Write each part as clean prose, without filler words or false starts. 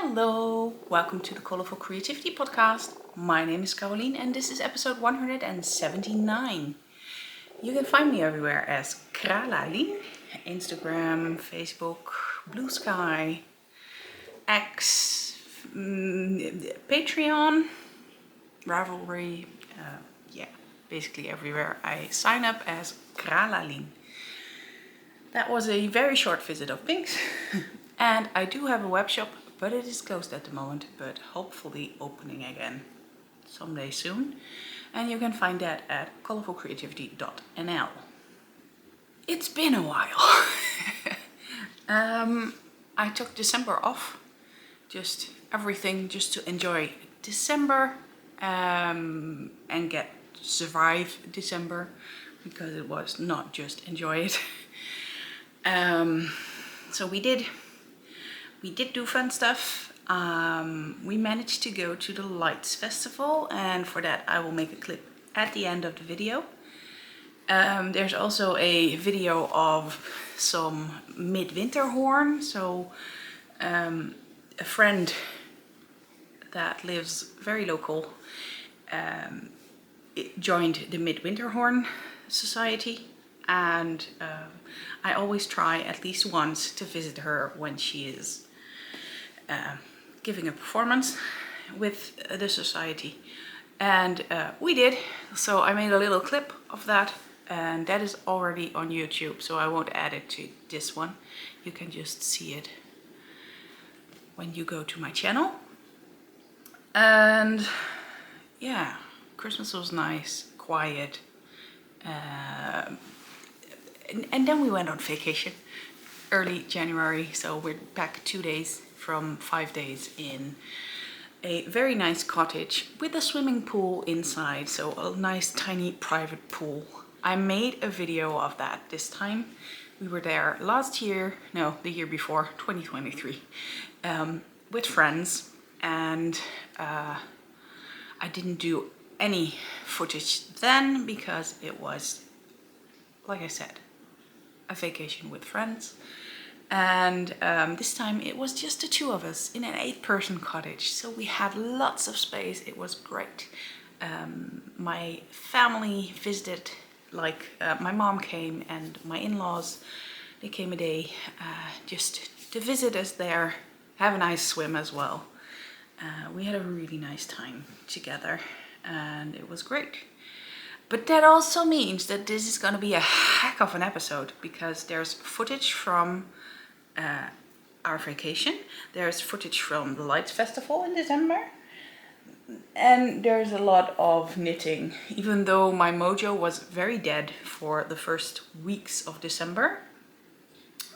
Hello, welcome to the Colourful Creativity podcast. My name is Caroline and this is episode 179. You can find me everywhere as Kralalien, Instagram, Facebook, Blue Sky, X, Patreon, Ravelry, basically everywhere. I sign up as Kralalien. That was a very short visit of Pink's. And I do have a web shop, but it is closed at the moment, but hopefully opening again someday soon. And you can find that at colourfulcreativity.nl. It's been a while. I took December off, just everything just to enjoy December and survive December, because it was not just enjoy it. So we did do fun stuff. We managed to go to the Lights Festival, and for that I will make a clip at the end of the video. There's also a video of some midwinter horn. So a friend that lives very local joined the Midwinter Horn Society, and I always try at least once to visit her when she is giving a performance with the society, and we did. So I made a little clip of that, and that is already on YouTube, so I won't add it to this one. You can just see it when you go to my channel. And yeah, Christmas was nice, quiet, and then we went on vacation early January, so we're back 2 days from 5 days in a very nice cottage with a swimming pool inside, so a nice tiny private pool. I made a video of that this time. We were there the year before, 2023, with friends, and I didn't do any footage then because it was, like I said, a vacation with friends. And this time it was just the two of us in an 8-person cottage, so we had lots of space. It was great. My family visited, my mom came and my in-laws, they came a day just to visit us there, have a nice swim as well. We had a really nice time together and it was great. But that also means that this is going to be a heck of an episode, because there's footage from our vacation, there's footage from the Lights Festival in December, and there's a lot of knitting. Even though my mojo was very dead for the first weeks of December,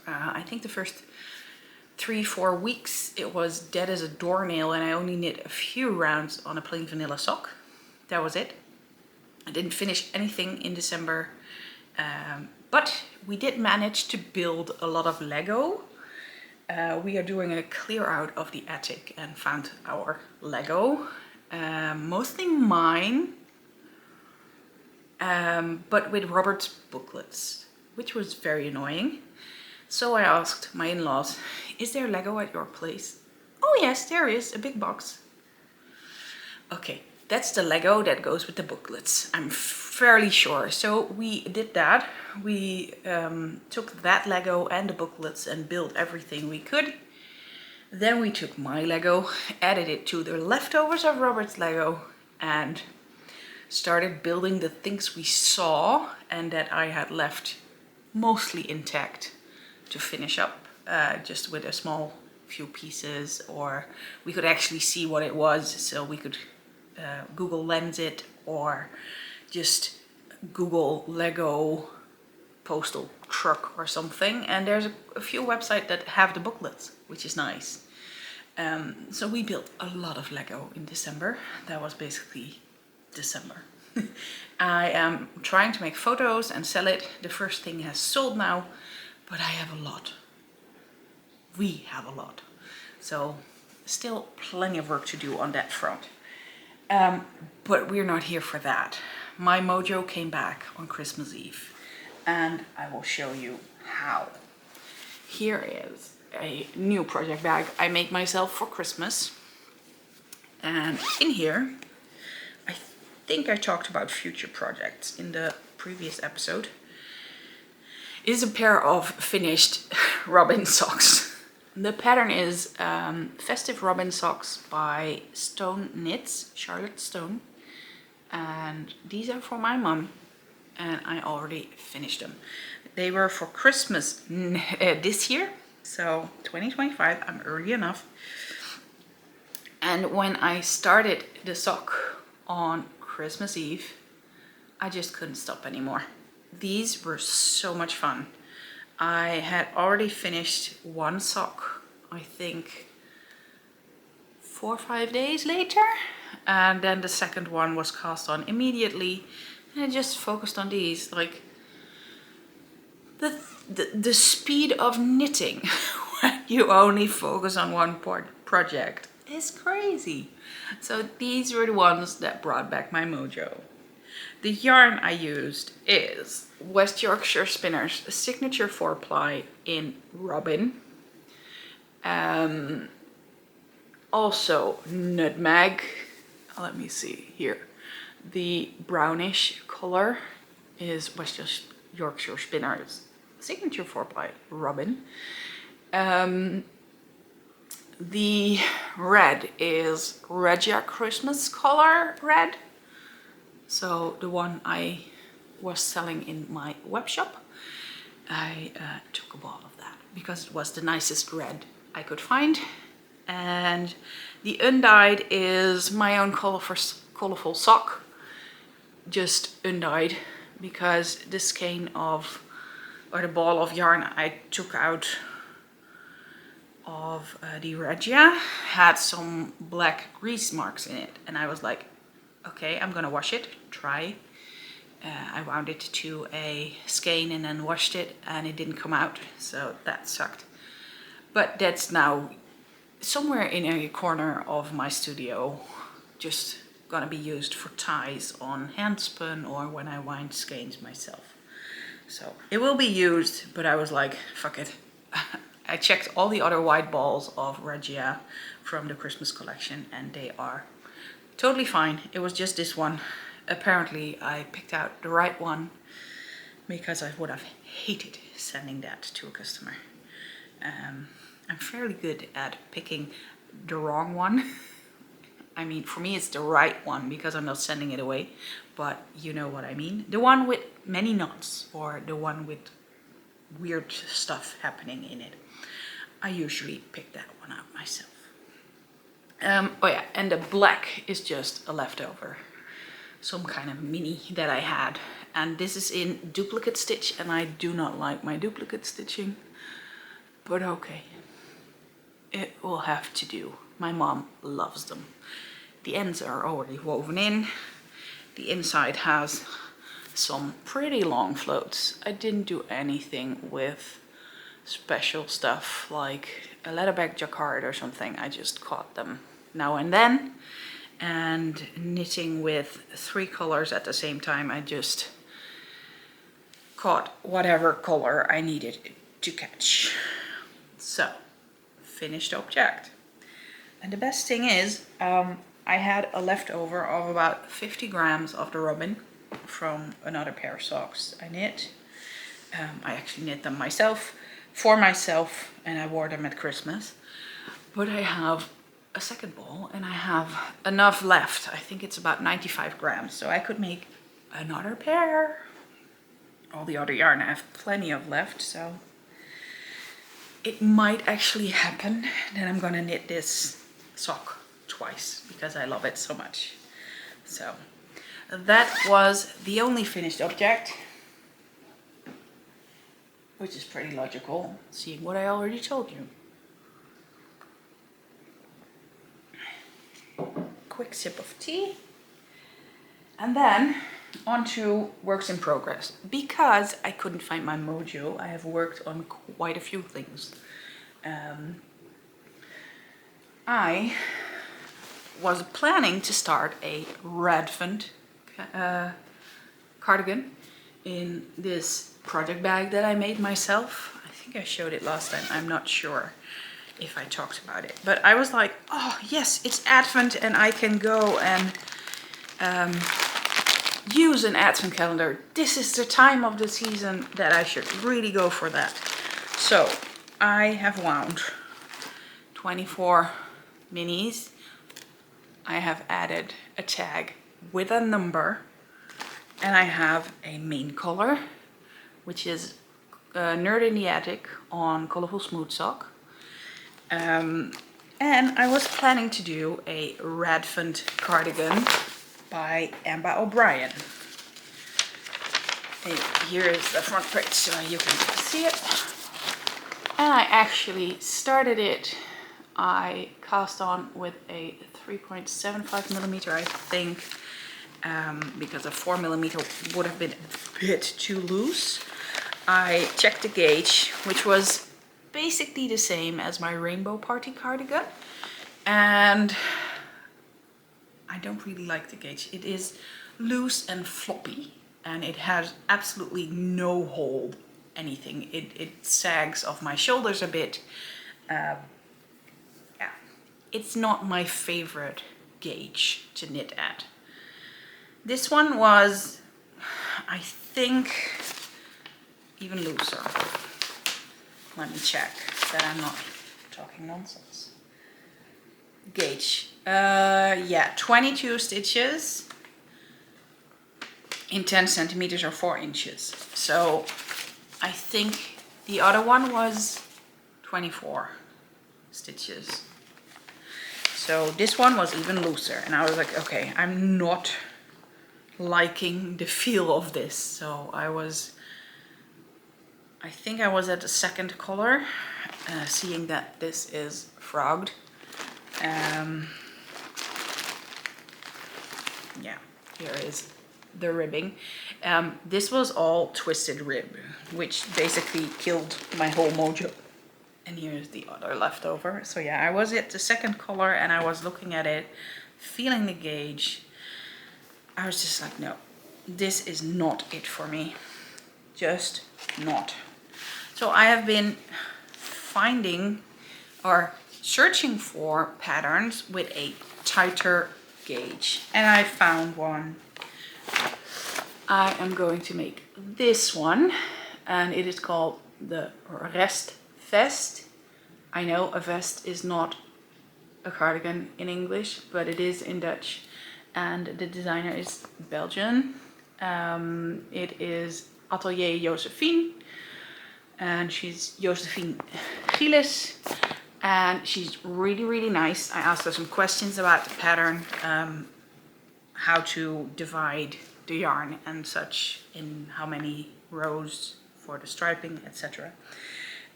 I think the first 3-4 weeks it was dead as a doornail, and I only knit a few rounds on a plain vanilla sock. That was it. I didn't finish anything in December, but we did manage to build a lot of Lego. We are doing a clear out of the attic and found our Lego, mostly mine, but with Robert's booklets, which was very annoying. So I asked my in-laws, is there Lego at your place? Oh yes, there is, a big box. Okay. That's the Lego that goes with the booklets, I'm fairly sure. So we did that. We took that Lego and the booklets and built everything we could. Then we took my Lego, added it to the leftovers of Robert's Lego, and started building the things we saw and that I had left mostly intact to finish up, just with a small few pieces, or we could actually see what it was, so we could Google Lens it, or just Google Lego postal truck or something, and there's a few websites that have the booklets, which is nice. So we built a lot of Lego in December. That was basically December. I am trying to make photos and sell it. The first thing has sold now, but I have a lot. We have a lot. So still plenty of work to do on that front. But we're not here for that. My mojo came back on Christmas Eve, and I will show you how. Here is a new project bag I made myself for Christmas. And in here, I think I talked about future projects in the previous episode, is a pair of finished robin socks. The pattern is Festive Robin Socks by Stone Knits, Charlotte Stone. And these are for my mum, and I already finished them. They were for Christmas this year, so 2025, I'm early enough. And when I started the sock on Christmas Eve, I just couldn't stop anymore. These were so much fun. I had already finished one sock, I think 4 or 5 days later. And then the second one was cast on immediately. And I just focused on these. Like the speed of knitting when you only focus on one project is crazy. So these were the ones that brought back my mojo. The yarn I used is West Yorkshire Spinners Signature 4-ply in Robin. Also Nutmeg. Let me see here. The brownish color is West Yorkshire Spinners Signature 4-ply Robin. The red is Regina Christmas color red. So the one I was selling in my web shop. I took a ball of that because it was the nicest red I could find. And the undyed is my own colorful sock, just undyed, because the skein of, or the ball of yarn I took out of the Regia had some black grease marks in it, and I was like, okay, I'm gonna wash it, try. I wound it to a skein and then washed it, and it didn't come out, so that sucked. But that's now somewhere in a corner of my studio, just gonna be used for ties on handspun or when I wind skeins myself. So it will be used, but I was like, fuck it. I checked all the other white balls of Regia from the Christmas collection, and they are totally fine. It was just this one. Apparently I picked out the right one, because I would have hated sending that to a customer. I'm fairly good at picking the wrong one. I mean, for me it's the right one because I'm not sending it away, but you know what I mean. The one with many knots, or the one with weird stuff happening in it. I usually pick that one out myself. Oh yeah, and the black is just a leftover. Some kind of mini that I had. And this is in duplicate stitch, and I do not like my duplicate stitching. But okay. It will have to do. My mom loves them. The ends are already woven in. The inside has some pretty long floats. I didn't do anything with special stuff like a leatherback jacquard or something. I just caught them now and then. And knitting with 3 colors at the same time, I just caught whatever color I needed to catch. So, finished object. And the best thing is, I had a leftover of about 50 grams of the robin from another pair of socks I knit. I actually knit them myself, for myself, and I wore them at Christmas. But I have a second ball, and I have enough left. I think it's about 95 grams, so I could make another pair. All the other yarn I have plenty of left, so it might actually happen that I'm gonna knit this sock twice because I love it so much. So that was the only finished object, which is pretty logical, seeing what I already told you. Quick sip of tea, and then on to works in progress. Because I couldn't find my mojo, I have worked on quite a few things. I was planning to start a red font cardigan in this project bag that I made myself. I think I showed it last time. I'm not sure if I talked about it, but I was like, oh yes, it's Advent and I can go and use an Advent calendar. This is the time of the season that I should really go for that. So I have wound 24 minis. I have added a tag with a number, and I have a main color, which is Nerd in the Attic on Colourful Smooth Sock. And I was planning to do a Radfant cardigan by Amber O'Brien. And here is the front page so you can see it. And I actually started it. I cast on with a 3.75 millimeter, I think, because a 4 millimeter would have been a bit too loose. I checked the gauge, which was basically the same as my Rainbow Party cardigan, and I don't really like the gauge. It is loose and floppy, and it has absolutely no hold, anything. It sags off my shoulders a bit. Yeah, it's not my favorite gauge to knit at. This one was, I think, even looser. Let me check that I'm not talking nonsense. Gauge. Yeah, 22 stitches in 10 centimeters or 4 inches. So I think the other one was 24 stitches. So this one was even looser, and I was like, okay, I'm not liking the feel of this. So I think I was at the second color, seeing that this is frogged. Yeah, here is the ribbing. This was all twisted rib, which basically killed my whole mojo. And here's the other leftover. So yeah, I was at the second color and I was looking at it, feeling the gauge. I was just like, no, this is not it for me. Just not. So I have been finding or searching for patterns with a tighter gauge, and I found one. I am going to make this one, and it is called the Rest Vest. I know a vest is not a cardigan in English, but it is in Dutch, and the designer is Belgian. It is Atelier Josephine, and she's Josephine Gilles, and she's really nice. I asked her some questions about the pattern, how to divide the yarn and such, in how many rows for the striping, etc.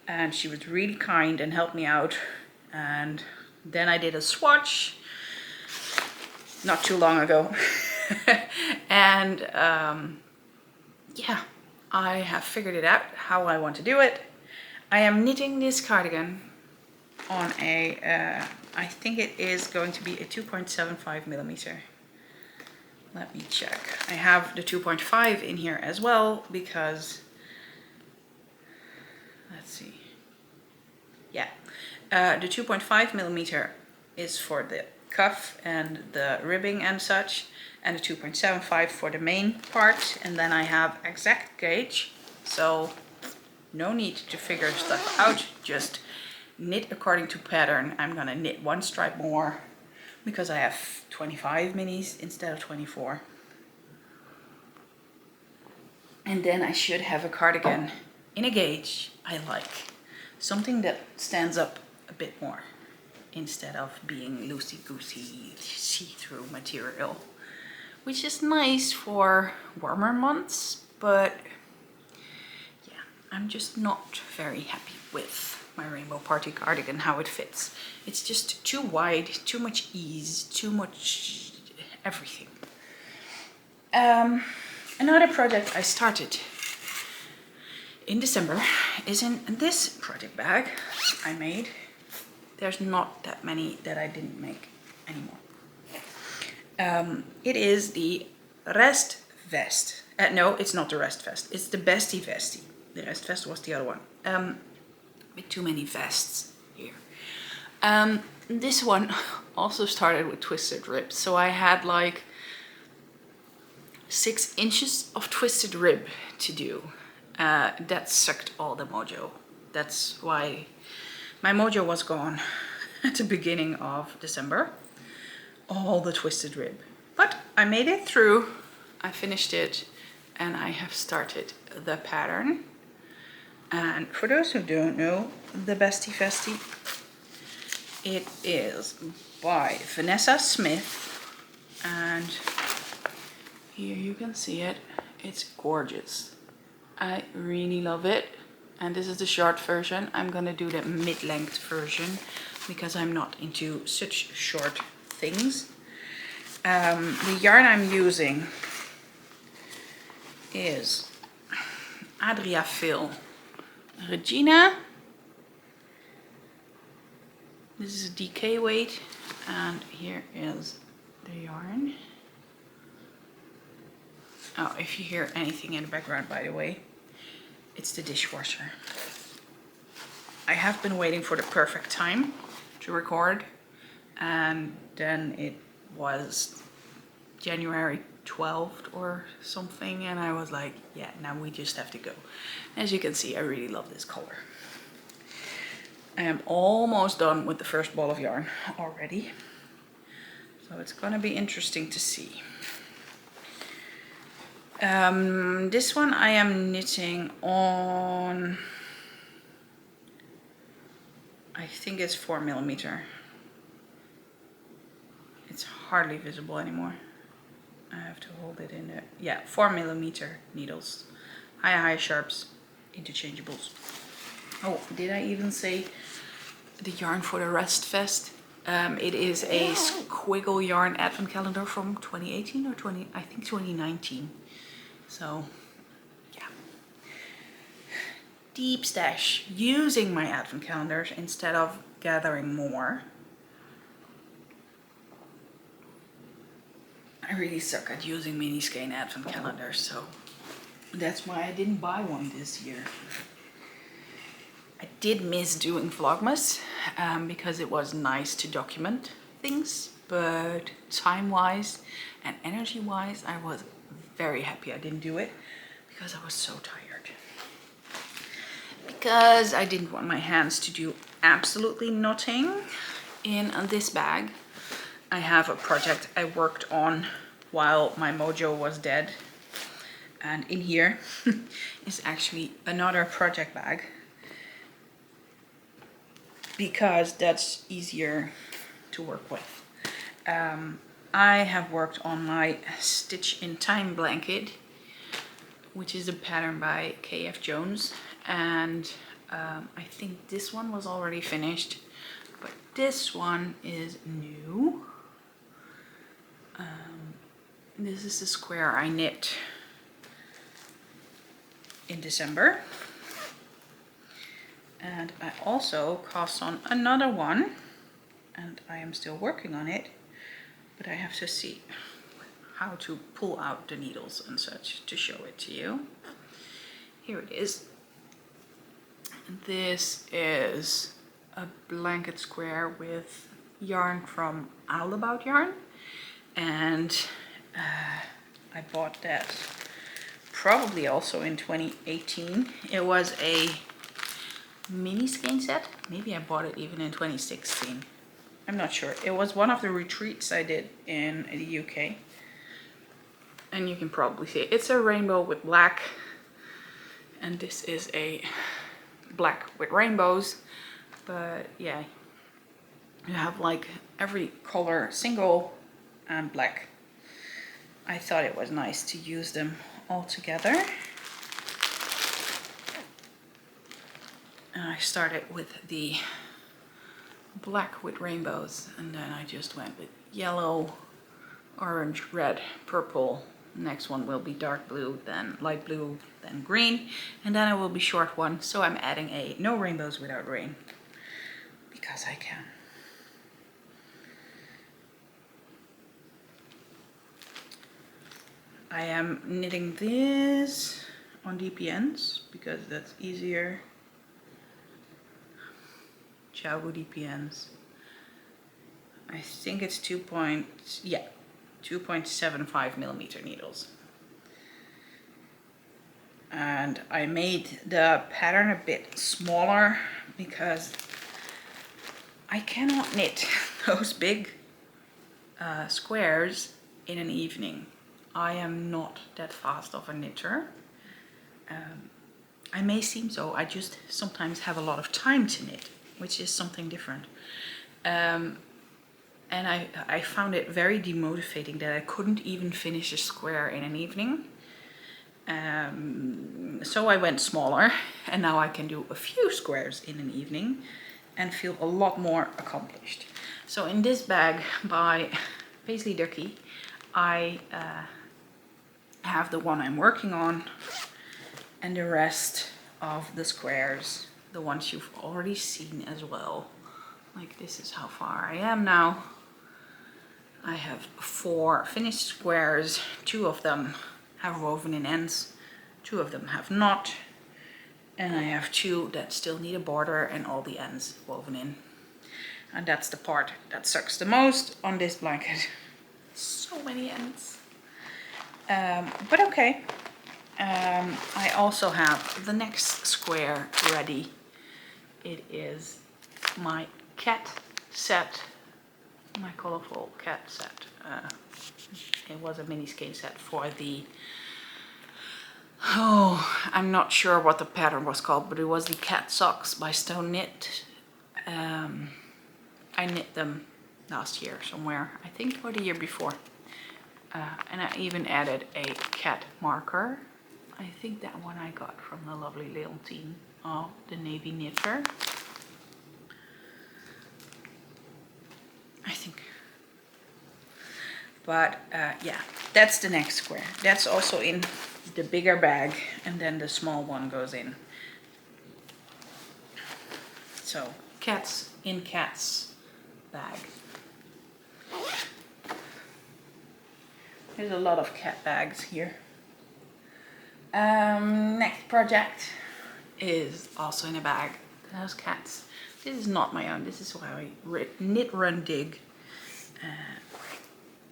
And she was really kind and helped me out. And then I did a swatch not too long ago. And yeah, I have figured it out how I want to do it. I am knitting this cardigan on a, I think it is going to be a 2.75 millimeter. Let me check. I have the 2.5 in here as well because, let's see. Yeah, the 2.5 millimeter is for the cuff and the ribbing and such, and the 2.75 for the main part. And then I have exact gauge, so no need to figure stuff out, just knit according to pattern. I'm gonna knit one stripe more because I have 25 minis instead of 24. And then I should have a cardigan in a gauge I like. Something that stands up a bit more instead of being loosey-goosey, see-through material, which is nice for warmer months, but yeah, I'm just not very happy with my Rainbow Party cardigan, how it fits. It's just too wide, too much ease, too much everything. Another project I started in December is in this project bag I made. There's not that many that I didn't make anymore. It is the Rest Vest. No, it's not the Rest Vest. It's the Bestie Vestie. The Rest Vest was the other one. with too many vests here. This one also started with twisted ribs. So I had like 6 inches of twisted rib to do. That sucked all the mojo. That's why my mojo was gone at the beginning of December. All the twisted rib. But I made it through. I finished it and I have started the pattern. And for those who don't know, the Bestie Vestie, it is by Vanessa Smith. And here you can see it. It's gorgeous. I really love it. And this is the short version. I'm gonna do the mid-length version because I'm not into such short things. The yarn I'm using is Adriafil Regina. This is a DK weight, and here is the yarn. Oh, if you hear anything in the background, by the way, it's the dishwasher. I have been waiting for the perfect time to record, and then it was January 12th or something, and I was like, yeah, now we just have to go. As you can see, I really love this color. I am almost done with the first ball of yarn already, so it's gonna be interesting to see. This one I am knitting on, I think it's 4mm. It's hardly visible anymore. I have to hold it in there. Yeah, 4mm needles. High sharps, interchangeables. Oh, did I even say the yarn for the rest vest? It is a squiggle yarn advent calendar from 2018 or I think 2019. So, yeah. Deep stash, using my advent calendars instead of gathering more. I really suck at using mini skein advent calendars, so that's why I didn't buy one this year. I did miss doing Vlogmas because it was nice to document things, but time-wise and energy-wise, I was very happy I didn't do it because I was so tired. Because I didn't want my hands to do absolutely nothing. In this bag, I have a project I worked on while my mojo was dead. And in here is actually another project bag, because that's easier to work with. I have worked on my Stitch in Time blanket, which is a pattern by K.F. Jones, and I think this one was already finished, but this one is new. This is the square I knit in December. And I also cast on another one, and I am still working on it, but I have to see how to pull out the needles and such to show it to you. Here it is. This is a blanket square with yarn from All About Yarn, and I bought that probably also in 2018. It was a mini skein set. Maybe I bought it even in 2016. I'm not sure. It was one of the retreats I did in the UK. And you can probably see it. It's a rainbow with black. And this is a black with rainbows. But yeah, you have like every color single and black. I thought it was nice to use them all together. And I started with the black with rainbows, and then I just went with yellow, orange, red, purple. Next one will be dark blue, then light blue, then green, and then it will be short one. So I'm adding a no rainbows without rain, because I can. I am knitting this on DPNs because that's easier. Xiaowu DPNs. I think it's 2.75 millimeter needles. And I made the pattern a bit smaller because I cannot knit those big squares in an evening. I am not that fast of a knitter. I may seem so, I just sometimes have a lot of time to knit, which is something different. And I found it very demotivating that I couldn't even finish a square in an evening. So I went smaller, and now I can do a few squares in an evening and feel a lot more accomplished. So in this bag by Paisley Ducky, I have the one I'm working on, and the rest of the squares, the ones you've already seen as well. Like, this is how far I am now. I have 4 finished squares. 2 of them have woven in ends, 2 of them have not, and I have 2 that still need a border and all the ends woven in. And that's the part that sucks the most on this blanket. So many ends. But okay. I also have the next square ready. It is my cat set, my colorful cat set. It was a mini skein set for the, I'm not sure what the pattern was called, but it was the cat socks by Stone Knit. I knit them last year somewhere, I think, or the year before. And I even added a cat marker. I think that one I got from the lovely Leontine of the Navy Knitter. I think. But yeah, that's the next square. That's also in the bigger bag, and then the small one goes in. So, cats in cats bag. There's a lot of cat bags here. Next project is also in a bag that has cats. This is not my own. This is why I knit, run, dig.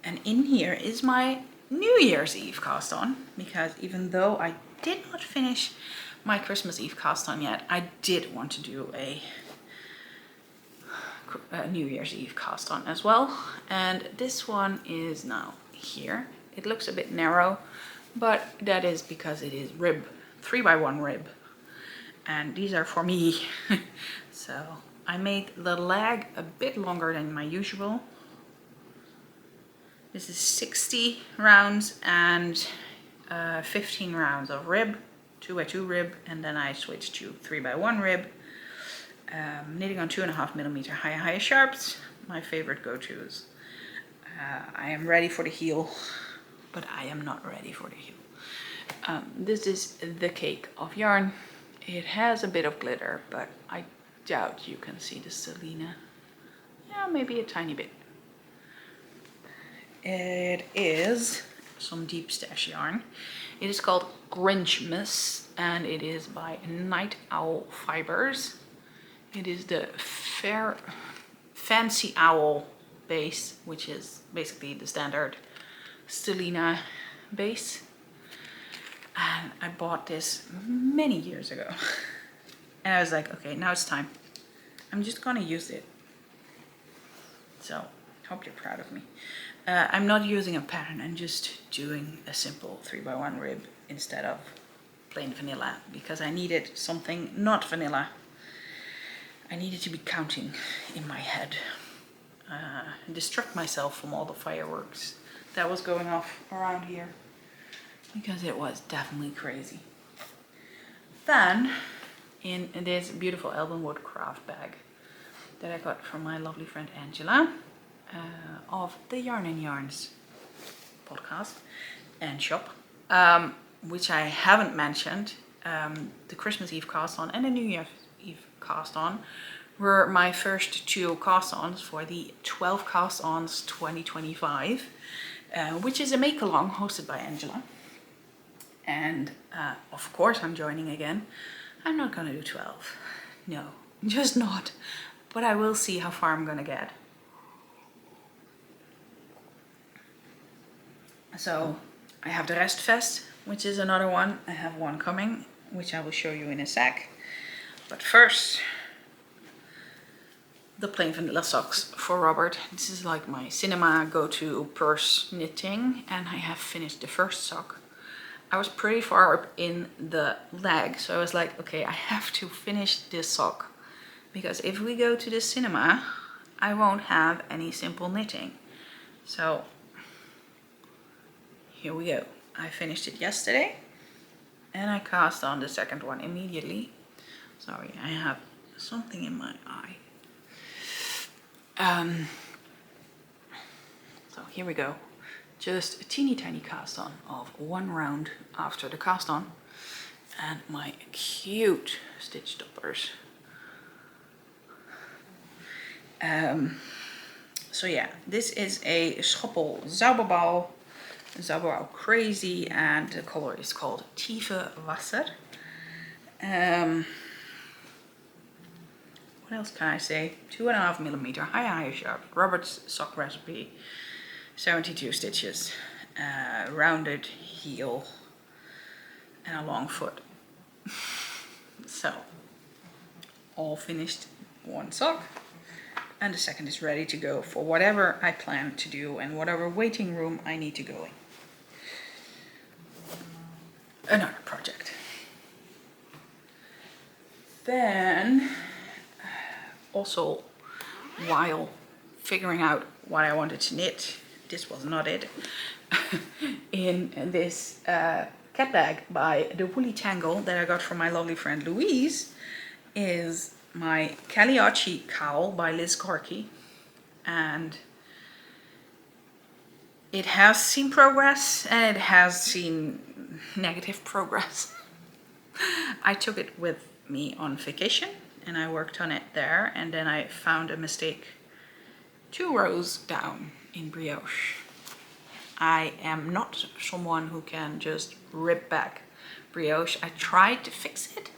And in here is my New Year's Eve cast on, because even though I did not finish my Christmas Eve cast on yet, I did want to do a New Year's Eve cast on as well. And this one is now here. It looks a bit narrow, but that is because it is rib, 3x1 rib. And these are for me. So I made the leg a bit longer than my usual. This is 60 rounds and 15 rounds of rib, 2x2 rib, and then I switched to 3x1 rib. Knitting on 2.5mm high sharps, my favorite go-tos. I am ready for the heel, but I am not ready for the heel. This is the cake of yarn. It has a bit of glitter, but I doubt you can see the Selena. Yeah, maybe a tiny bit. It is some deep stash yarn. It is called Grinchmas, and it is by Night Owl Fibers. It is the Fancy Owl base, which is basically the standard Selena base. And I bought this many years ago. And I was like, okay, now it's time. I'm just gonna use it. So, hope you're proud of me. I'm not using a pattern, I'm just doing a simple 3x1 rib instead of plain vanilla, because I needed something not vanilla. I needed to be counting in my head. Distract myself from all the fireworks that was going off around here, because it was definitely crazy. Then, in this beautiful Elvenwood craft bag that I got from my lovely friend Angela, of the Yarn and Yarns podcast and shop, which I haven't mentioned. The Christmas Eve cast on and the New Year's Eve cast on were my first 2 cast ons for the 12 cast ons 2025, which is a make along hosted by Angela. And of course I'm joining again. I'm not gonna do 12. No, just not. but I will see how far I'm gonna get. So I have the Rest Vest, which is another one. I have one coming, which I will show you in a sec. But first, the plain vanilla socks for Robert. This is like my cinema go-to purse knitting, and I have finished the first sock. I was pretty far up in the leg, so I was like, okay, I have to finish this sock, because if we go to the cinema, I won't have any simple knitting. So here we go. I finished it yesterday, and I cast on the second one immediately. Sorry, I have something in my eye. So here we go. Just a teeny tiny cast on of 1 round after the cast on, and my cute stitch stoppers. So yeah, this is a Schoppel Zauberball Crazy, and the color is called Tiefe Wasser. What else can I say? 2.5mm high sharp, Robert's sock recipe, 72 stitches, rounded heel, and a long foot. So, all finished, one sock, and the second is ready to go for whatever I plan to do and whatever waiting room I need to go in. Another project. Then, also, while figuring out what I wanted to knit, this was not it, in this cat bag by the Woolly Tangle that I got from my lovely friend Louise, is my Cailleach-Oidhche cowl by Liz Corke, and it has seen progress and it has seen negative progress. I took it with me on vacation and I worked on it there, and then I found a mistake 2 rows down in brioche. I am not someone who can just rip back brioche. I tried to fix it.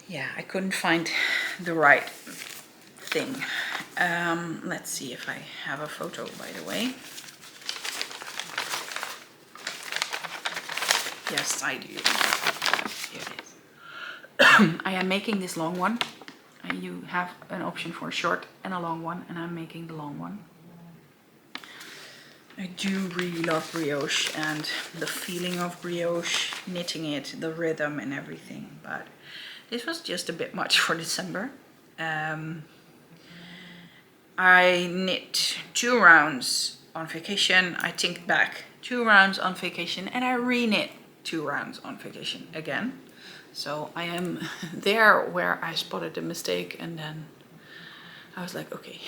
Yeah, I couldn't find the right thing. Let's see if I have a photo, by the way. Yes, I do. Here it is. I am making this long one. You have an option for a short and a long one, and I'm making the long one. I do really love brioche and the feeling of brioche, knitting it, the rhythm and everything, but this was just a bit much for December. I knit 2 rounds on vacation, I tinked back 2 rounds on vacation, and I re-knit 2 rounds on vacation again. So I am there where I spotted the mistake, and then I was like, okay,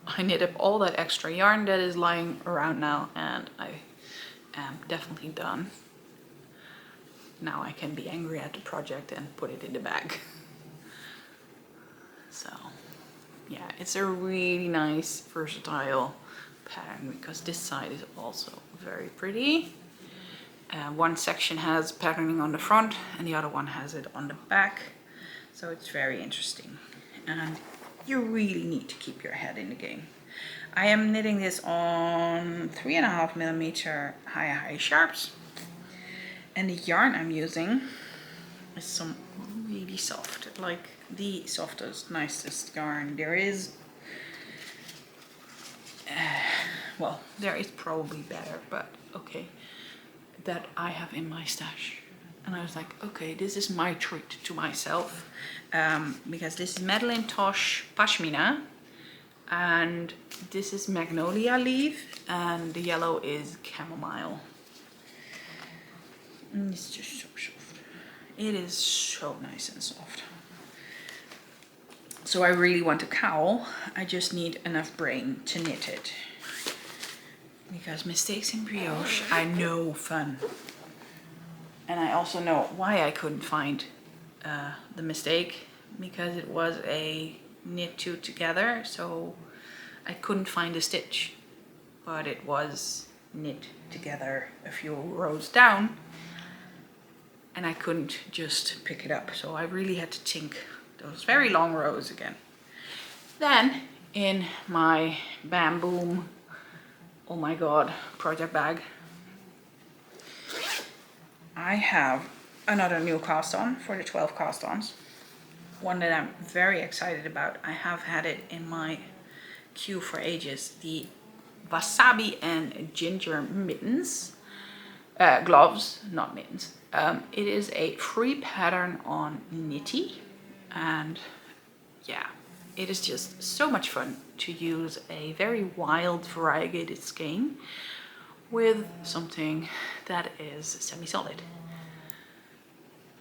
I knit up all that extra yarn that is lying around now, and I am definitely done. Now I can be angry at the project and put it in the bag. So yeah, it's a really nice, versatile pattern because this side is also very pretty. One section has patterning on the front and the other one has it on the back. So it's very interesting. And you really need to keep your head in the game. I am knitting this on 3.5mm high sharps. And the yarn I'm using is some really soft, like the softest, nicest yarn there is. Well, there is probably better, but okay. That I have in my stash. And I was like, okay, this is my treat to myself. Because this is Madeline, Tosh, Pashmina. And this is magnolia leaf. And the yellow is chamomile. And it's just so soft. It is so nice and soft. So I really want a cowl. I just need enough brain to knit it. Because mistakes in brioche are no fun. And I also know why I couldn't find the mistake. Because it was a knit 2 together. So I couldn't find a stitch. But it was knit together a few rows down. And I couldn't just pick it up. So I really had to think those very long rows again. Then in my bamboo, oh my god, project bag, I have another new cast on for the 12 cast ons. One that I'm very excited about. I have had it in my queue for ages. The Wasabi and Ginger Mittens. Gloves, not mittens. It is a free pattern on Nitty. And yeah, it is just so much fun to use a very wild variegated skein with something that is semi-solid.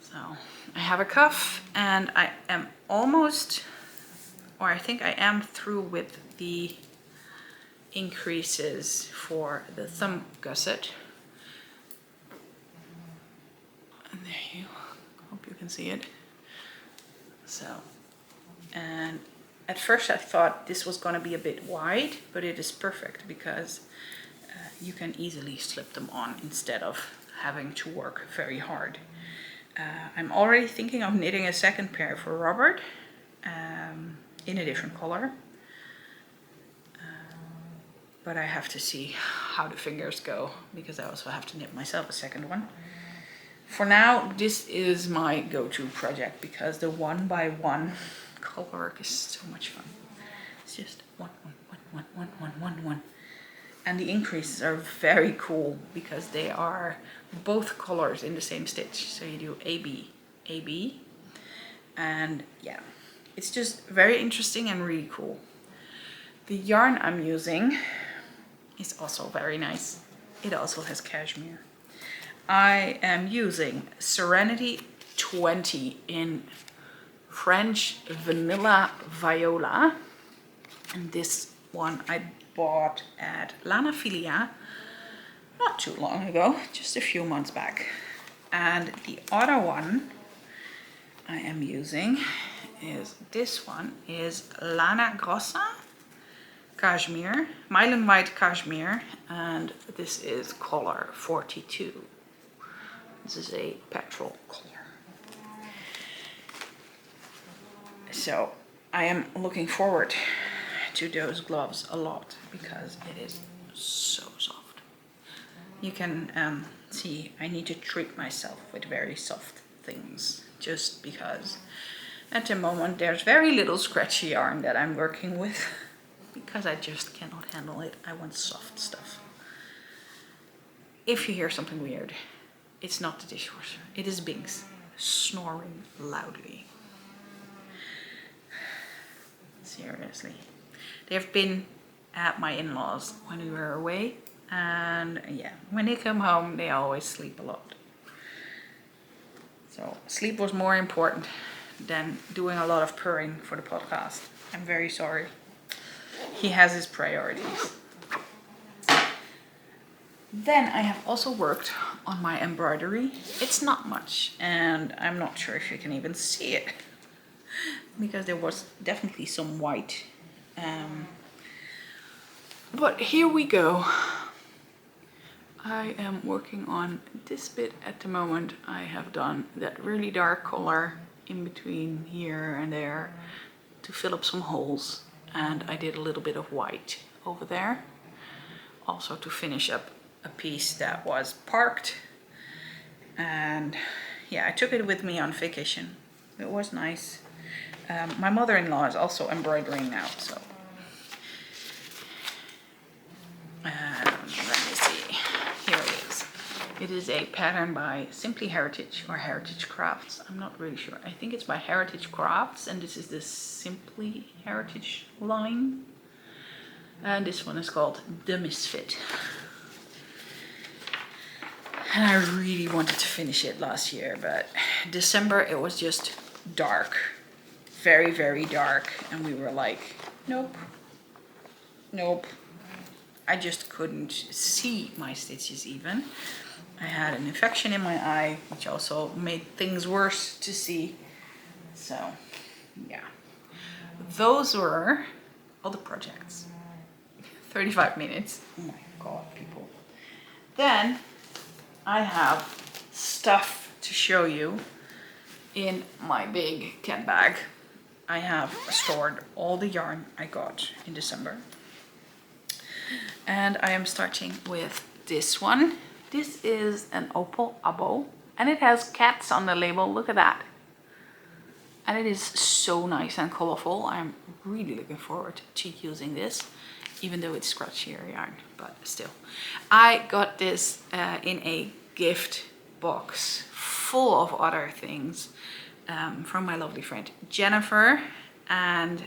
So I have a cuff and I am almost, or I think I am through with the increases for the thumb gusset. And there you, hope you can see it. So, and at first I thought this was going to be a bit wide, but it is perfect because you can easily slip them on instead of having to work very hard. I'm already thinking of knitting a second pair for Robert in a different color. But I have to see how the fingers go because I also have to knit myself a second one. For now, this is my go-to project because the 1x1 color work is so much fun. It's just one. And the increases are very cool because they are both colors in the same stitch. So you do AB, AB, and yeah, it's just very interesting and really cool. The yarn I'm using is also very nice. It also has cashmere. I am using Serenity 20 in French Vanilla Viola. And this one I bought at Lana not too long ago, just a few months back. And the other one I am using is this one is Lana Grossa Cashmere, Meilenweit Cashmere, and this is color 42. This is a petrol color. So I am looking forward to those gloves a lot because it is so soft. You can see I need to treat myself with very soft things just because at the moment there's very little scratchy yarn that I'm working with because I just cannot handle it. I want soft stuff. If you hear something weird, it's not the dishwasher. It is Binks snoring loudly. Seriously. They've been at my in-laws when we were away, and yeah, when they come home they always sleep a lot. So sleep was more important than doing a lot of purring for the podcast. I'm very sorry. He has his priorities. Then I have also worked on my embroidery. It's not much, and I'm not sure if you can even see it because there was definitely some white. But here we go. I am working on this bit at the moment. I have done that really dark color in between here and there to fill up some holes, and I did a little bit of white over there also to finish up a piece that was parked. And yeah, I took it with me on vacation. It was nice. My mother-in-law is also embroidering now, so let me see. Here it is. It is a pattern by Simply Heritage or Heritage Crafts. I'm not really sure. I think it's by Heritage Crafts, and this is the Simply Heritage line. And this one is called The Misfit. And I really wanted to finish it last year, but December it was just dark. Very, very dark. And we were like, nope. Nope. I just couldn't see my stitches even. I had an infection in my eye, which also made things worse to see. So, yeah. Those were all the projects. 35 minutes. Oh my god, people. Then I have stuff to show you in my big cat bag. I have stored all the yarn I got in December. And I am starting with this one. This is an opal abo and it has cats on the label. Look at that. And it is so nice and colorful. I'm really looking forward to using this, even though it's scratchier yarn, but still. I got this in a gift box full of other things from my lovely friend Jennifer. And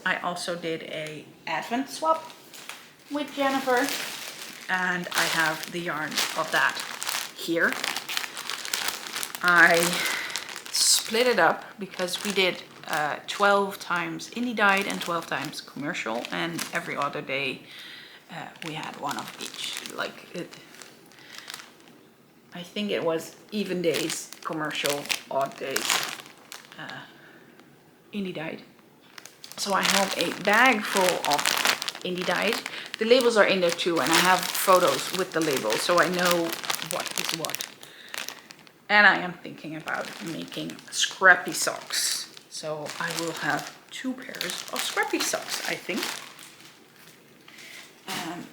I also did a advent swap with Jennifer. And I have the yarn of that here. I split it up because we did 12 times indie dyed and 12 times commercial, and every other day we had one of each. Like it, I think it was even days commercial, odd days indie dyed. So I have a bag full of indie dyed. The labels are in there too, and I have photos with the labels, so I know what is what. And I am thinking about making scrappy socks. So I will have 2 pairs of scrappy socks, I think.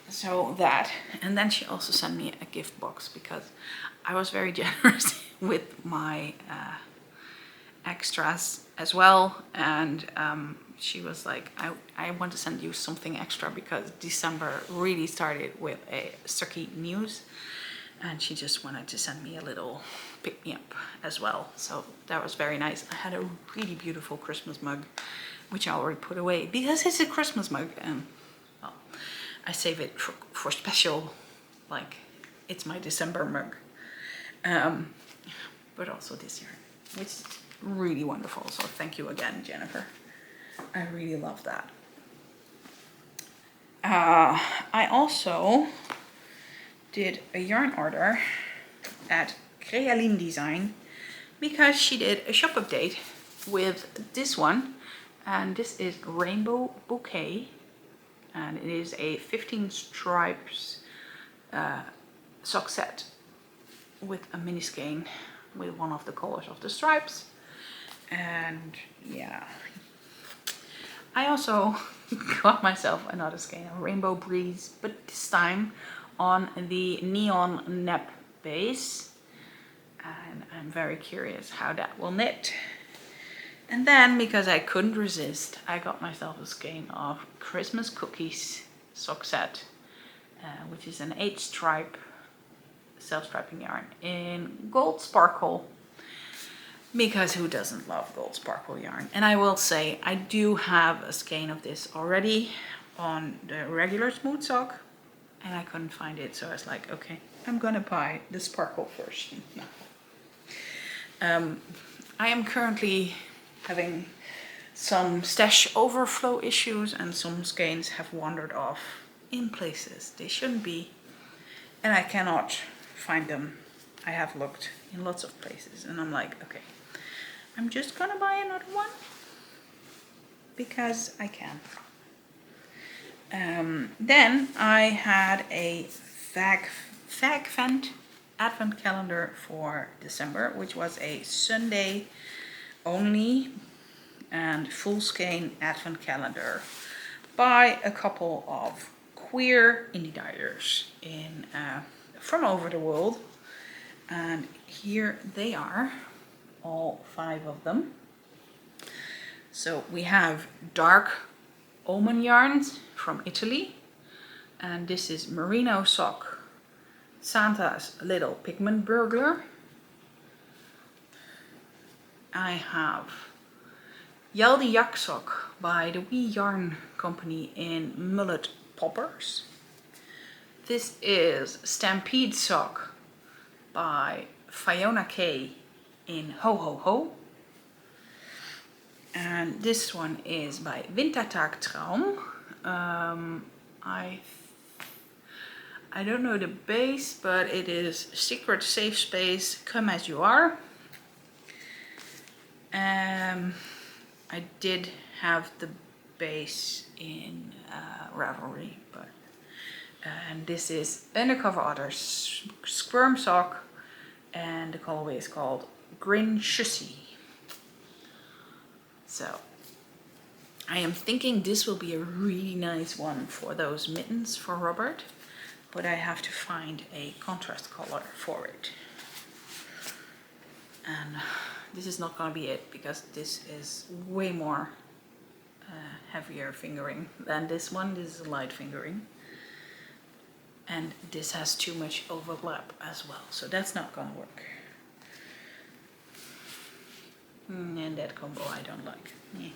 So that, and then she also sent me a gift box because I was very generous with my extras as well. And she was like, I want to send you something extra because December really started with a sucky news. And she just wanted to send me a little pick-me-up as well. So that was very nice. I had a really beautiful Christmas mug, which I already put away because it's a Christmas mug. And well, I save it for special, like it's my December mug. But also this yarn, which is really wonderful. So thank you again, Jennifer. I really love that. I also did a yarn order at Kralalien Design because she did a shop update with this one, and this is Rainbow Bouquet, and it is a 15 stripes sock set with a mini skein with one of the colors of the stripes. And yeah, I also got myself another skein, a Rainbow Breeze, but this time on the neon nep base, and I'm very curious how that will knit. And then, because I couldn't resist, I got myself a skein of Christmas Cookies sock set, which is an 8-stripe self-striping yarn in gold sparkle, because who doesn't love gold sparkle yarn? And I will say I do have a skein of this already on the regular smooth sock, and I couldn't find it, so I was like, okay, I'm gonna buy the sparkle first. I am currently having some stash overflow issues, and some skeins have wandered off in places they shouldn't be, and I cannot find them. I have looked in lots of places, and I'm like, okay, I'm just gonna buy another one because I can. Then I had a Fagvent advent calendar for December, which was a Sunday only and full skein advent calendar by a couple of queer indie dyers in from over the world. And here they are, all 5 of them. So we have dark almond yarns from Italy, and this is Merino Sock, Santa's Little Pigment Burglar. I have Yaldi Yak Sock by the Wee Yarn Company in Mullet Poppers. This is Stampede Sock by Fiona K in Ho Ho Ho. And this one is by Wintertagtraum. I don't know the base, but it is Secret Safe Space, Come As You Are. I did have the base in Ravelry, but and this is Undercover Otters Squirm Sock, and the colorway is called Grin Shussy. So I am thinking this will be a really nice one for those mittens for Robert, but I have to find a contrast color for it. And this is not going to be it, because this is way more heavier fingering than this one. This is light fingering. And this has too much overlap as well, so that's not going to work. And that combo I don't like. Yeah.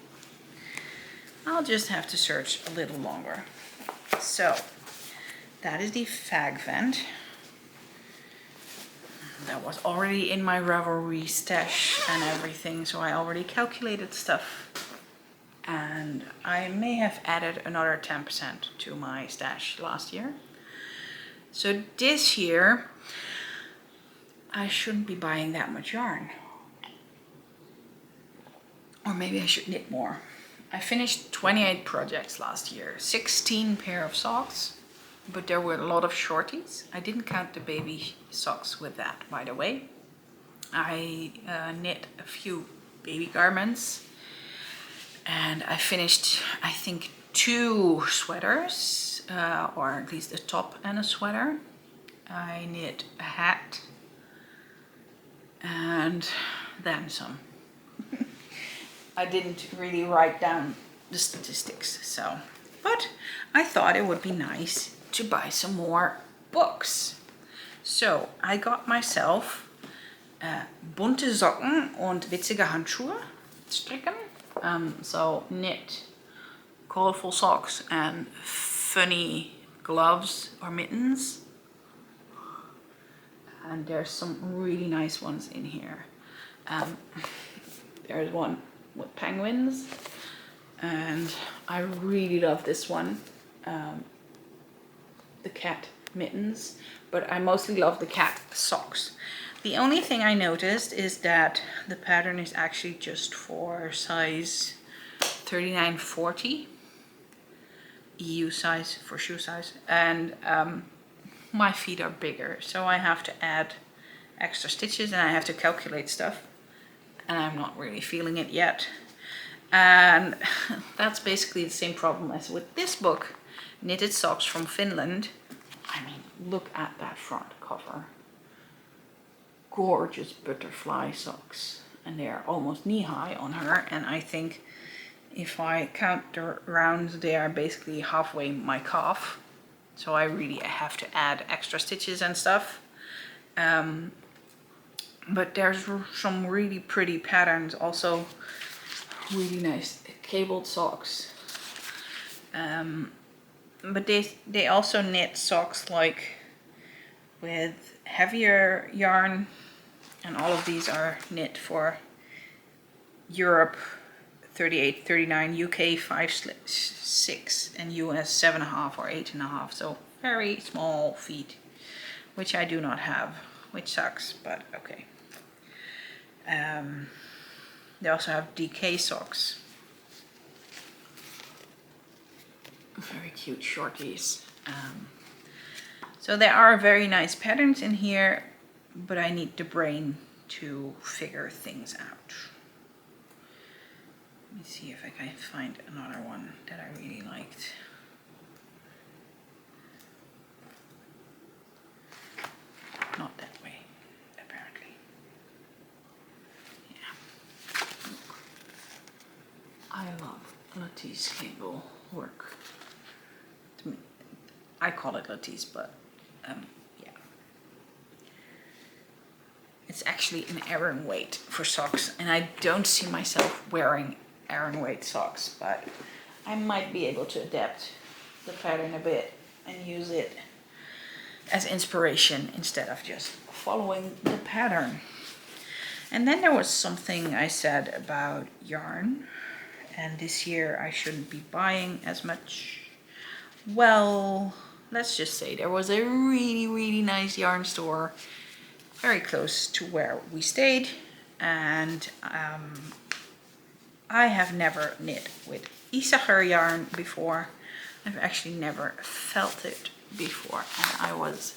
I'll just have to search a little longer. So that is the fag vent. That was already in my Ravelry stash and everything, so I already calculated stuff. And I may have added another 10% to my stash last year. So this year, I shouldn't be buying that much yarn. Or maybe I should knit more. I finished 28 projects last year, 16 pair of socks, but there were a lot of shorties. I didn't count the baby socks with that, by the way. I knit a few baby garments, and I finished, I think, 2 sweaters, or at least a top and a sweater. I knit a hat, and then some. I didn't really write down the statistics, so. But I thought it would be nice to buy some more books. So I got myself bunte Socken und witzige Handschuhe stricken. So knit colorful socks and funny gloves or mittens. And there's some really nice ones in here. There's one with penguins, and I really love this one, the cat mittens, but I mostly love the cat socks. The only thing I noticed is that the pattern is actually just for size 39-40, EU size for shoe size, and my feet are bigger, so I have to add extra stitches and I have to calculate stuff. And I'm not really feeling it yet. And that's basically the same problem as with this book, Knitted Socks from Finland. I mean, look at that front cover. Gorgeous butterfly socks. And they are almost knee-high on her. And I think if I count the rounds, they are basically halfway my calf. So I really have to add extra stitches and stuff. But there's some really pretty patterns, also really nice cabled socks. But they also knit socks like with heavier yarn, and all of these are knit for Europe 38, 39, UK 5/6, and US 7.5 or 8.5. So very small feet, which I do not have, which sucks, but okay. They also have DK socks. Very cute shorties. So there are very nice patterns in here, but I need the brain to figure things out. Let me see if I can find another one that I really liked. Not that way, apparently. Yeah. I love lattice cable work. I call it lattice, but yeah. It's actually an Aran weight for socks, and I don't see myself wearing Aran weight socks, but I might be able to adapt the pattern a bit and use it as inspiration instead of just following the pattern. And then there was something I said about yarn, and this year I shouldn't be buying as much. Well, let's just say there was a really nice yarn store very close to where we stayed, and I have never knit with Isacher yarn before. I've actually never felt it before, and I was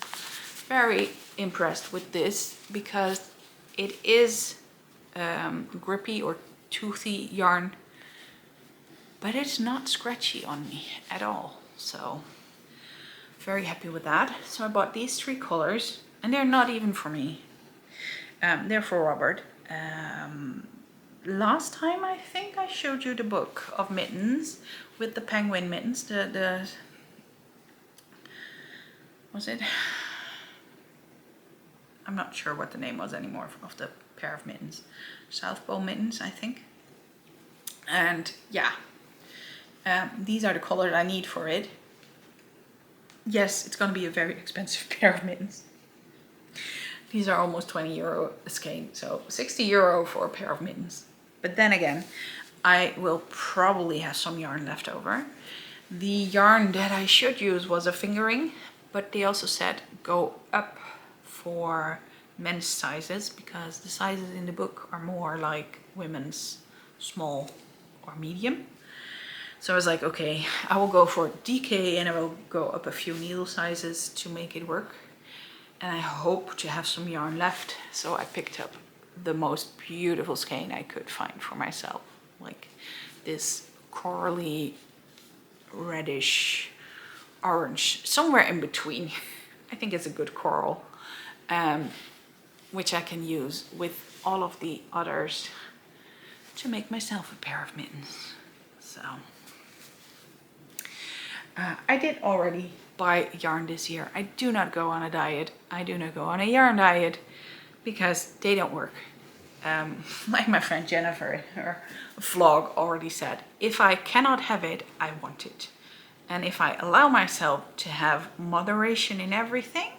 very impressed with this because it is grippy or toothy yarn, but it's not scratchy on me at all. So very happy with that. So I bought these 3 colors, and they're not even for me. They're for Robert. Last time I think I showed you the book of mittens with the penguin mittens. The was it? I'm not sure what the name was anymore of the pair of mittens. South Pole mittens, I think. And yeah, these are the colors I need for it. Yes, it's going to be a very expensive pair of mittens. These are almost 20 euro a skein, so 60 euro for a pair of mittens. But then again, I will probably have some yarn left over. The yarn that I should use was a fingering, but they also said go up for men's sizes, because the sizes in the book are more like women's small or medium. So I was like, okay, I will go for DK and I will go up a few needle sizes to make it work. And I hope to have some yarn left. So I picked up the most beautiful skein I could find for myself. Like this corally, reddish, orange, somewhere in between. I think it's a good coral, which I can use with all of the others to make myself a pair of mittens. So I did already buy yarn this year. I do not go on a diet. I do not go on a yarn diet because they don't work. Like my friend Jennifer in her vlog already said, if I cannot have it, I want it. And if I allow myself to have moderation in everything,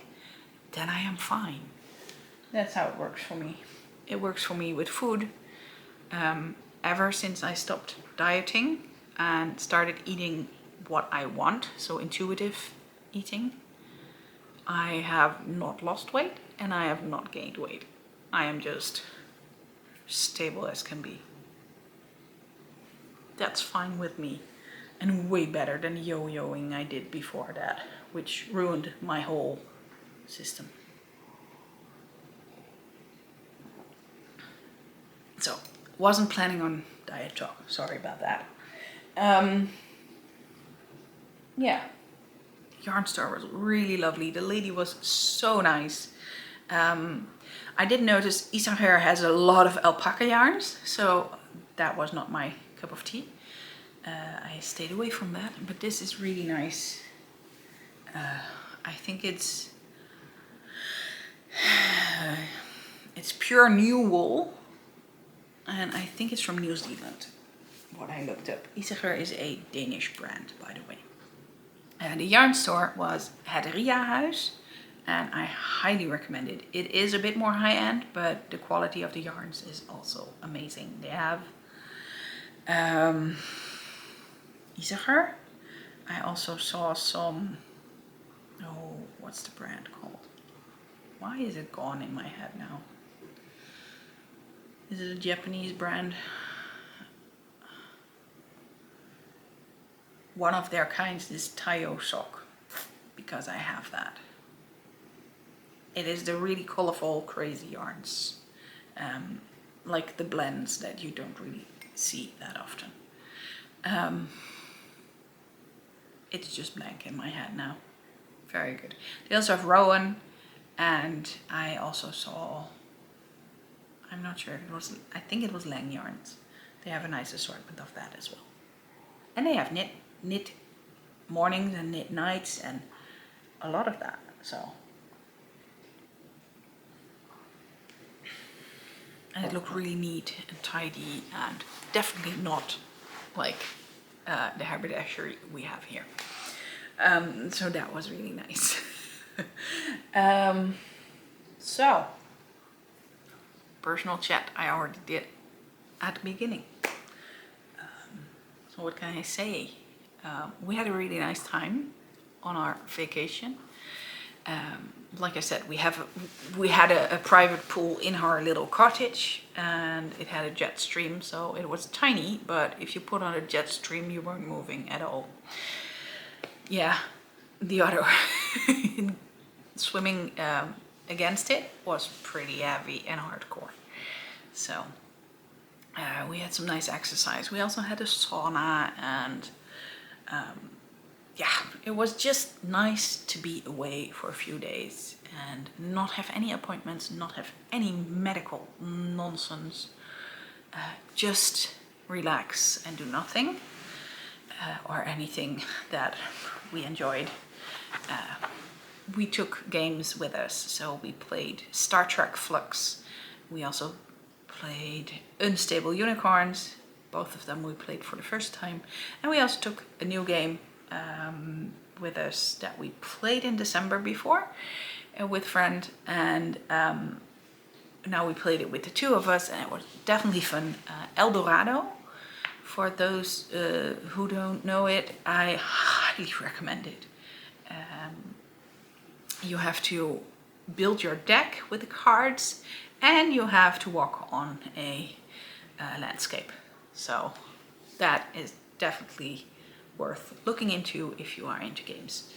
then I am fine. That's how it works for me. It works for me with food. Ever since I stopped dieting and started eating what I want, so intuitive eating, I have not lost weight and I have not gained weight. I am just stable as can be. That's fine with me, and way better than yo-yoing I did before that, which ruined my whole system. So, wasn't planning on diet talk, sorry about that. Yeah, the yarn store was really lovely. The lady was so nice. I did notice Isager has a lot of alpaca yarns, so that was not my cup of tea. I stayed away from that, but this is really nice. I think it's pure new wool, and I think it's from New Zealand, what I looked up. Isager is a Danish brand, by the way. The yarn store was Adriafil, and I highly recommend it. It is a bit more high-end, but the quality of the yarns is also amazing. They have Isager. I also saw some, oh, what's the brand called? Why is it gone in my head now? Is it a Japanese brand? One of their kinds is Taiyo sock, because I have that. It is the really colorful, crazy yarns, like the blends that you don't really see that often. It's just blank in my head now. Very good. They also have Rowan, and I also saw, I'm not sure if it was, I think it was Lang Yarns. They have a nice assortment of that as well. And they have knit mornings and knit nights and a lot of that, so. And it looked really neat and tidy, and definitely not like the haberdashery we have here. So that was really nice. So, personal chat I already did at the beginning. So what can I say? We had a really nice time on our vacation. Like I said, we had a private pool in our little cottage, and it had a jet stream, so it was tiny, but if you put on a jet stream, you weren't moving at all. Yeah, the other swimming against it was pretty heavy and hardcore. So We had some nice exercise. We also had a sauna, and yeah, it was just nice to be away for a few days and not have any appointments, not have any medical nonsense. Just relax and do nothing, or anything that we enjoyed. We took games with us, so we played Star Trek Flux. We also played Unstable Unicorns. Both of them we played for the first time. And we also took a new game with us that we played in December before with friend, and now we played it with the two of us, and it was definitely fun. El Dorado. For those who don't know it, I highly recommend it. You have to build your deck with the cards, and you have to walk on a landscape. So that is definitely worth looking into if you are into games.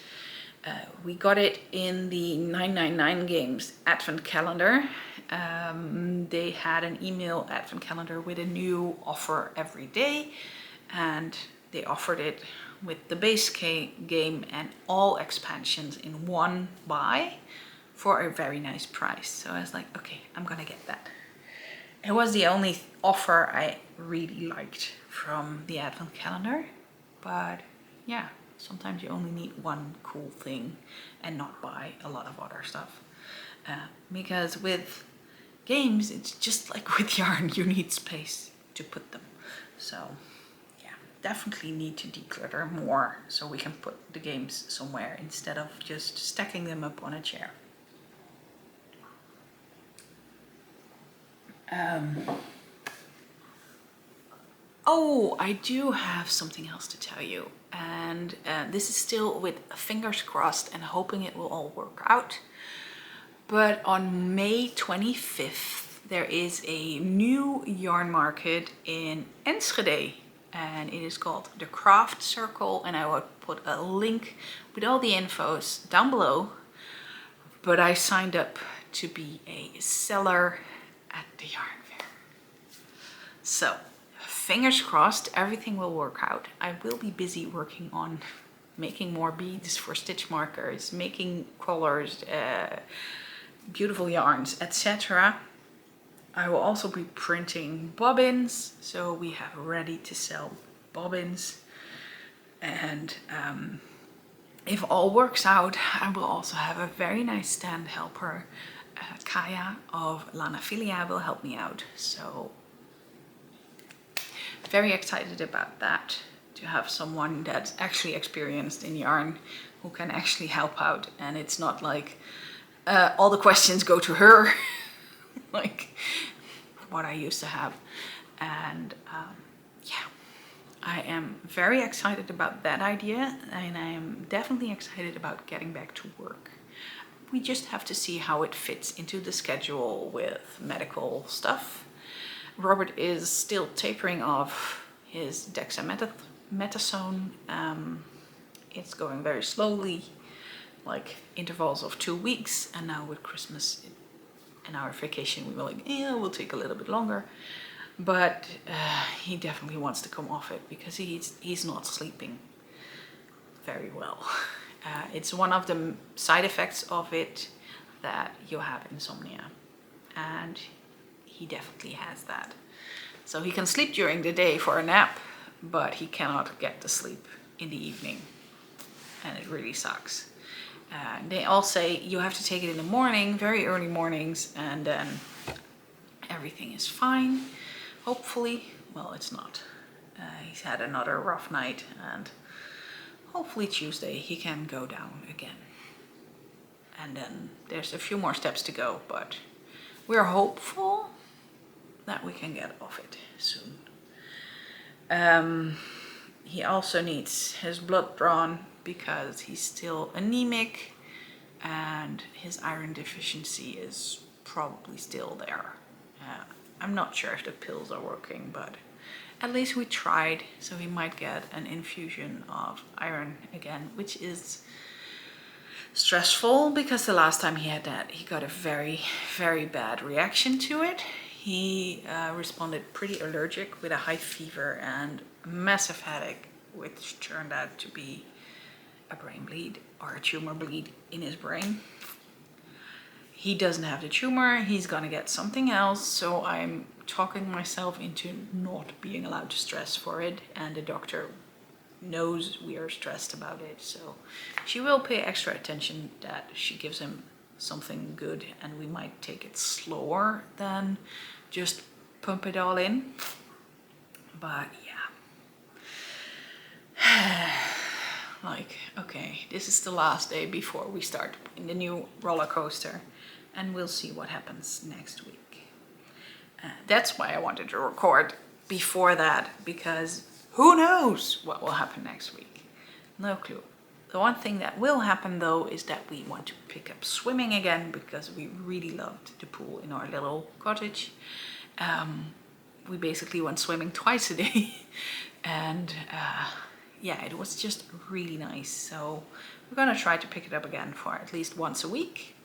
We got it in the 999 Games Advent Calendar. They had an email Advent Calendar with a new offer every day, and they offered it with the base game and all expansions in one buy for a very nice price. So I was like, okay, I'm gonna get that. It was the only offer I really liked from the Advent Calendar, but yeah, sometimes you only need one cool thing and not buy a lot of other stuff. Because with games, it's just like with yarn, you need space to put them. So yeah, definitely need to declutter more so we can put the games somewhere instead of just stacking them up on a chair. Oh, I do have something else to tell you, and this is still with fingers crossed and hoping it will all work out. But on May 25th, there is a new yarn market in Enschede, and it is called the Craft Circle, and I will put a link with all the infos down below. But I signed up to be a seller at the yarn fair. So fingers crossed, everything will work out. I will be busy working on making more beads for stitch markers, making colors, beautiful yarns, etc. I will also be printing bobbins, so we have ready to sell bobbins. And if all works out, I will also have a very nice stand helper. Kaya of Lana will help me out. So very excited about that, to have someone that's actually experienced in yarn who can actually help out, and it's not like all the questions go to her like what I used to have. And yeah, I am very excited about that idea, and I am definitely excited about getting back to work. We just have to see how it fits into the schedule with medical stuff. Robert is still tapering off his dexamethasone. It's going very slowly, like intervals of 2 weeks, and now with Christmas and our vacation we were like, yeah, we'll take a little bit longer. But he definitely wants to come off it because he's not sleeping very well. It's one of the side effects of it that you have insomnia, and he definitely has that. So he can sleep during the day for a nap, but he cannot get to sleep in the evening, and it really sucks. They all say you have to take it in the morning, very early mornings, and then everything is fine, hopefully. Well, it's not. He's had another rough night, and hopefully Tuesday he can go down again. And then there's a few more steps to go, but we're hopeful that we can get off it soon. He also needs his blood drawn because he's still anemic, and his iron deficiency is probably still there. I'm not sure if the pills are working, but at least we tried, so he might get an infusion of iron again, which is stressful because the last time he had that, he got a very, very bad reaction to it. he responded pretty allergic with a high fever and a massive headache, which turned out to be a brain bleed or a tumor bleed in his brain. He doesn't have the tumor, he's gonna get something else, so I'm talking myself into not being allowed to stress for it, and the doctor knows we are stressed about it, so she will pay extra attention that she gives him something good, and we might take it slower than just pump it all in. But yeah. Like, okay, this is the last day before we start in the new roller coaster, and we'll see what happens next week. That's why I wanted to record before that, because who knows what will happen next week? No clue. The one thing that will happen though is that we want to pick up swimming again, because we really loved the pool in our little cottage. We basically went swimming twice a day and yeah, it was just really nice. So we're gonna try to pick it up again for at least once a week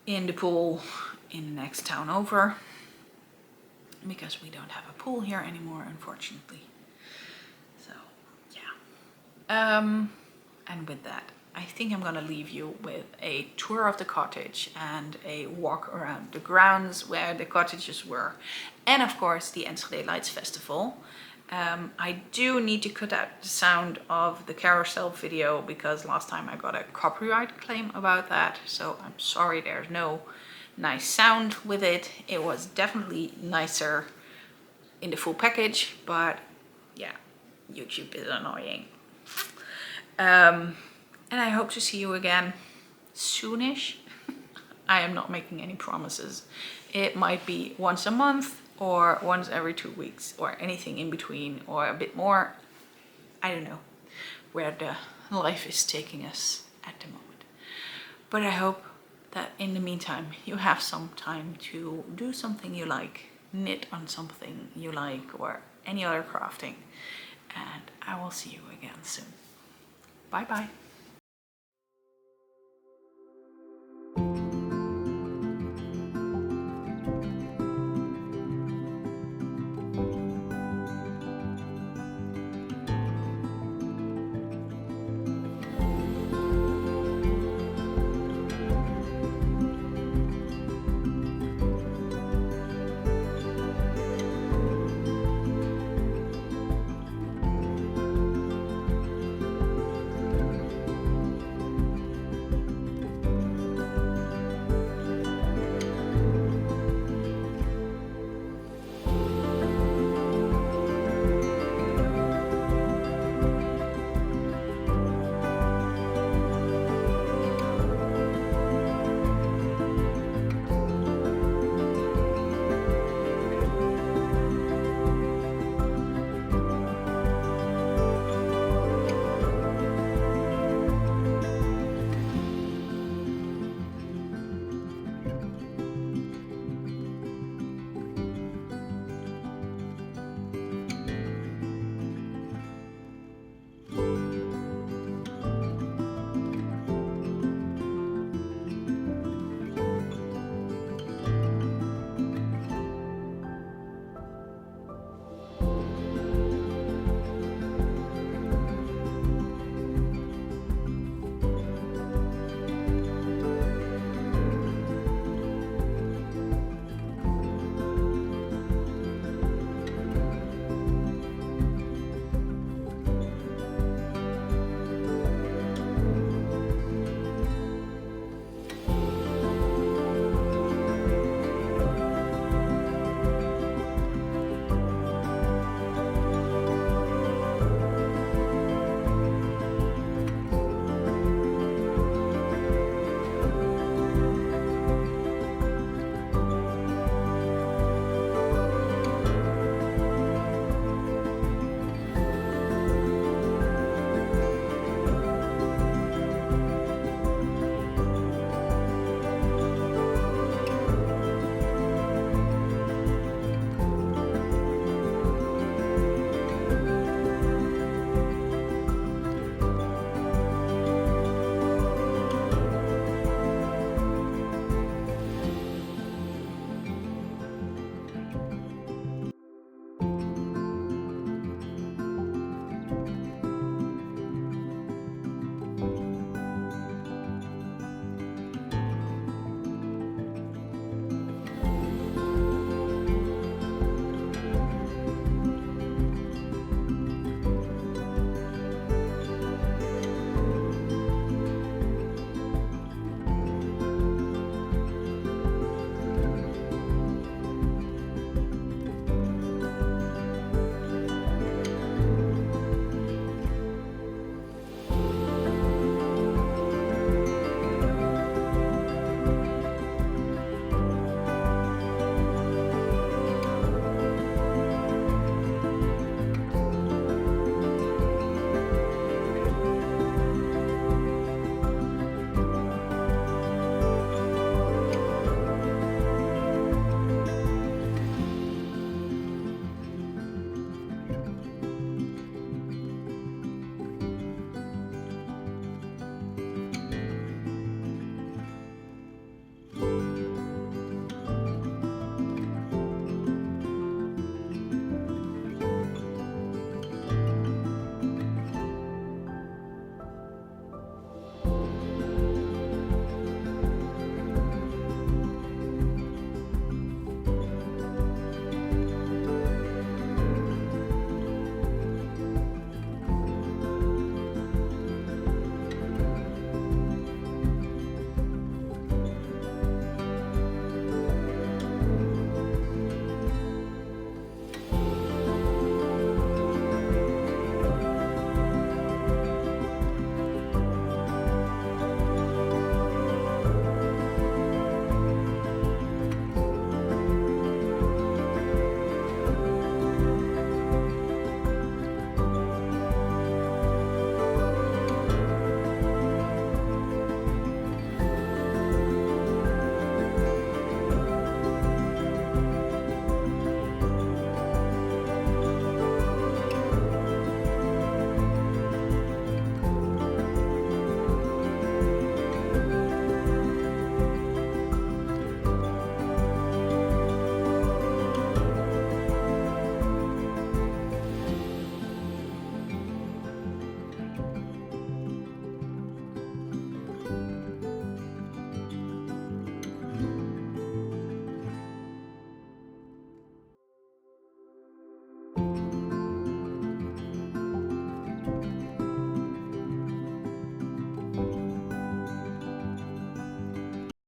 in the pool in the next town over, because we don't have a pool here anymore, unfortunately. So yeah. And with that, I think I'm gonna leave you with a tour of the cottage and a walk around the grounds where the cottages were, and of course the Enschede Lights Festival. I do need to cut out the sound of the carousel video, because last time I got a copyright claim about that, so I'm sorry there's no nice sound with it. It was definitely nicer in the full package, but yeah, YouTube is annoying. And I hope to see you again soonish. I am not making any promises. It might be once a month or once every 2 weeks or anything in between or a bit more. I don't know where the life is taking us at the moment. But I hope that in the meantime you have some time to do something you like, knit on something you like, or any other crafting. And I will see you again soon. Bye bye.